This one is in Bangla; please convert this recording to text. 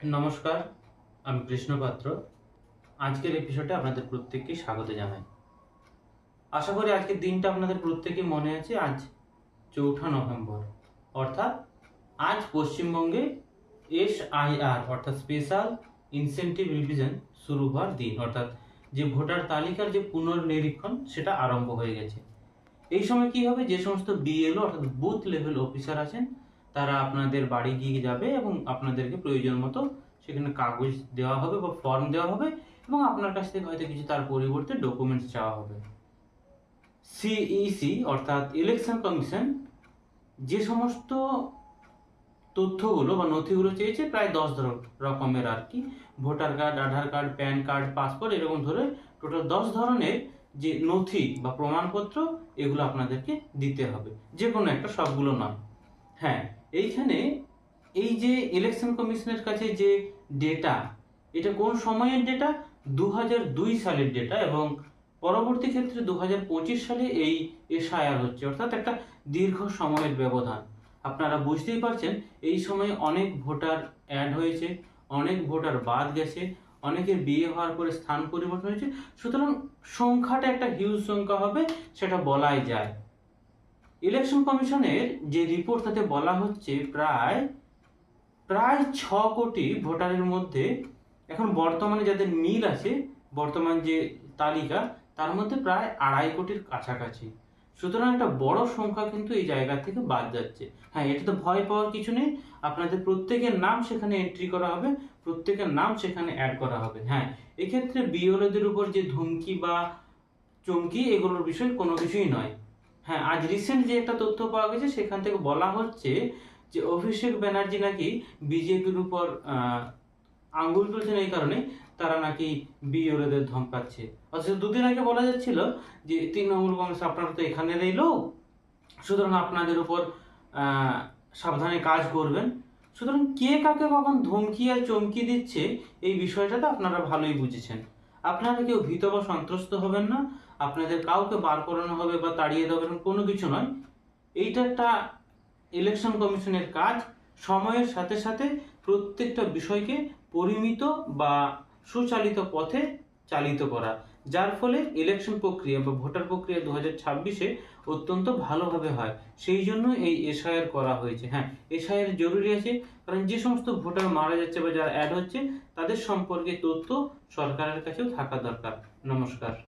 নমস্কার, আমি কৃষ্ণ পাত্র। আজকের এপিসোডে আপনাদের প্রত্যেককে স্বাগত জানাই। আশা করি আজকের দিনটা আপনাদের প্রত্যেকের মনে আছে। আজ ৪ঠা নভেম্বর, অর্থাৎ আজ পশ্চিমবঙ্গে SIR অর্থাৎ স্পেশাল ইনসেনটিভ রিভিশন শুরু হওয়ার দিন, অর্থাৎ যে ভোটার তালিকার যে পুনর্নিরীক্ষণ সেটা আরম্ভ হয়ে গেছে। এই সময় কি হবে, যে সমস্ত BLO অর্থাৎ বুথ লেভেল অফিসার আছেন তারা আপনাদের বাড়ি গিয়ে যাবে এবং আপনাদেরকে প্রয়োজন মতো সেখানে কাগজ দেওয়া হবে বা ফর্ম দেওয়া হবে এবং আপনার কাছ থেকে হয়তো কিছু তার পরিবর্তে ডকুমেন্টস চাওয়া হবে। CEC অর্থাৎ ইলেকশন কমিশন যে সমস্ত তথ্যগুলো বা নথিগুলো চেয়েছে প্রায় 10 রকমের আর কি। ভোটার কার্ড, আধার কার্ড, প্যান কার্ড, পাসপোর্ট, এরকম ধরে টোটাল 10 ধরনের যে নথি বা প্রমাণপত্র এগুলো আপনাদেরকে দিতে হবে, যে কোনো একটা, সবগুলো নয়। হ্যাঁ, এইখানে এই যে ইলেকশন কমিশনের কাছে যে ডেটা, এটা কোন সময়ের ডেটা? 2002 সালের ডেটা, এবং পরবর্তী ক্ষেত্রে 2025 সালে এই SIR হচ্ছে, অর্থাৎ একটা দীর্ঘ সময়ের ব্যবধান। আপনারা বুঝতেই পারছেন এই সময়ে অনেক ভোটার অ্যাড হয়েছে, অনেক ভোটার বাদ গেছে, অনেকের বিয়ে হওয়ার পরে স্থান পরিবর্তন হয়েছে। সুতরাং সংখ্যাটা একটা হিউজ সংখ্যা হবে, সেটা বলাই যায়। ইলেকশন কমিশনের যে রিপোর্ট, তাতে বলা হচ্ছে প্রায় 6 কোটি ভোটারের মধ্যে এখন বর্তমানে যাদের মিল আছে, বর্তমান যে তালিকা তার মধ্যে প্রায় 2.5 কোটির কাছাকাছি। সুতরাং একটা বড় সংখ্যা কিন্তু এই জায়গা থেকে বাদ যাচ্ছে। হ্যাঁ, এটা তো ভয় পাওয়ার কিছু নেই, আপনাদের প্রত্যেকের নাম সেখানে এন্ট্রি করা হবে, প্রত্যেকের নাম সেখানে অ্যাড করা হবে। হ্যাঁ, এক্ষেত্রে বিএলওদের উপর যে ধমকি বা চমকি, এগুলোর বিষয় কোনো কিছুই নয়। হ্যাঁ, আজ রিসেন্ট যে একটা তথ্য পাওয়া গেছে সেখান থেকে বলা হচ্ছে যে অভিষেক ব্যানার্জি নাকি বিজেপির উপর আঙ্গুল তুলছেন, এই কারণে তারা নাকি বিএলওদের ধমকাচ্ছে। অথচ দুদিন আগে বলা যাচ্ছিল যে তৃণমূল কংগ্রেস আপনারা তো এখানেরই লোক, সুতরাং আপনাদের উপর সাবধানে কাজ করবেন। সুতরাং কে কাকে কখন ধমকি আর চমকি দিচ্ছে, এই বিষয়টাতে আপনারা ভালোই বুঝেছেন। আপনারা কেউ ভীত বা সন্ত্রস্ত হবেন না, আপনাদের কাউকে বার করানো হবে বা তাড়িয়ে দেবেন কোনো কিছু নয়। এইটা একটা ইলেকশন কমিশনের কাজ, সময়ের সাথে সাথে প্রত্যেকটা বিষয়কে পরিমিত বা সুচালিত পথে চালিত করা, যার ফলে ইলেকশন প্রক্রিয়া বা ভোটার প্রক্রিয়া 2026-এ অত্যন্ত ভালোভাবে হয়। সেই জন্য এই SIR করা হয়েছে। হ্যাঁ, SIR জরুরি আছে, কারণ যে সমস্ত ভোটার মারা যাচ্ছে বা যারা অ্যাড হচ্ছে তাদের সম্পর্কে তথ্য সরকারের কাছেও থাকা দরকার। নমস্কার।